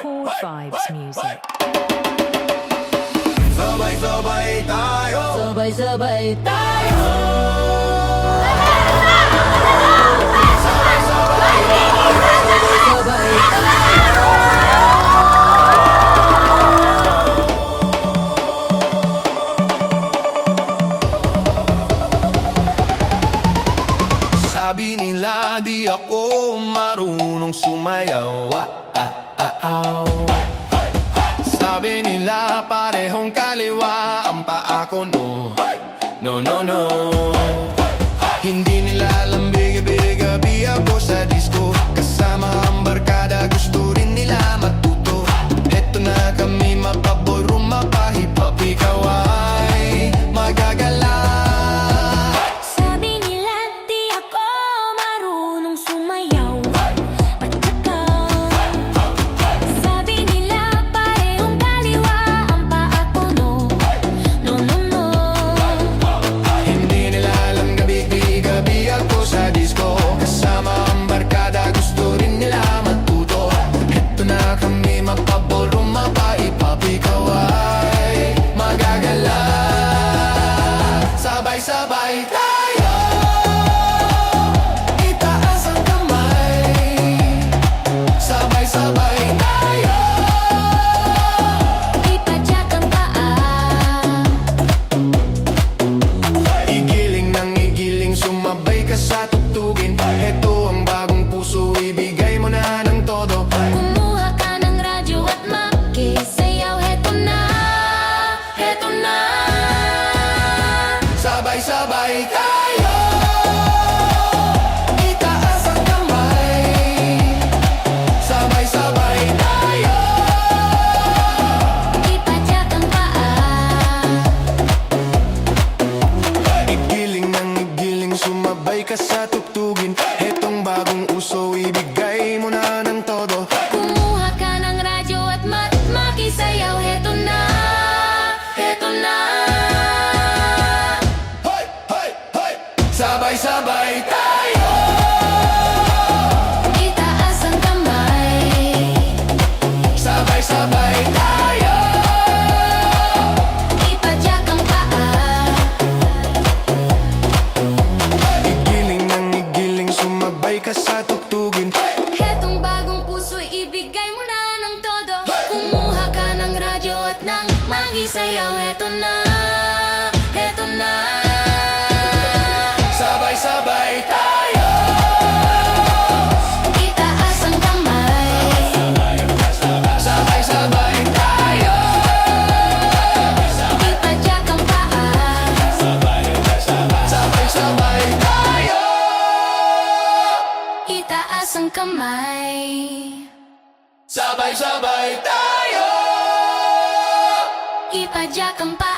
Chord Vibes Music. Sabay-sabay tayo. Sabay-sabay tayo. Sabay-sabay tayo. Sabi nila di ako marunong sumayaw. Sabi nila parehong kaliwa ang paa ko, no. No, no, no. Hindi nila alam biga-biga-bi ako sa disco. Kasama ang barkada, gusto rin nila matuto. Heto na kami, mapaboy, rumapahip-hop, ikaw ay magagala. Sabi nila di ako marunong sumayaw. Patsaka. Sabi nila parehong kaliwa ang paa ko, no. No, no, no. Hindi nila alam gabi-gabi ako sa disco. Kasama ang barkada, gusto rin nila matuto. Heto na kami, mapaballroom, mapahip-hop, ikaw ay magagala. Sabay-sabay tayo. Itaas ang kamay. Sabay-sabay tayo. Ipadyak ang paa. Igiling ng igiling, sumabay ka sa tugtugin. Heto ang bagong puso, ibigay mo na ng todo. Kumuha ka ng radyo at makisayaw. Heto na, heto na. Sabay-sabay tayo. Itaas ang kamay. Sabay-sabay tayo. Ipadyak ang paa. Igiling ng igiling, sumabay ka sa tugtugin. Hetong bagong uso, ibigay mo na ng todo. Kumuha ka ng radyo at makisayaw. Heto na, heto na. Hoy! Hoy! Hoy! Sabay-sabay tayo. Itaas ang kamay. Sabay-sabay tayo. Ipadyak ang paa. Igiling ng igiling, sumabay ka sa tugtugin. Hetong bagong puso'y ibigay mo na ng todo. Kumuha ka ng radyo at nang magisayaw. Heto na, heto na. Sabay-sabay tayo. Itaas ang kamay. Sabay-sabay tayo. Ipadyak ang paa. Sabay-sabay tayo. Itaas ang kamay. Sabay-sabay tayo. Ipadyak ang paa.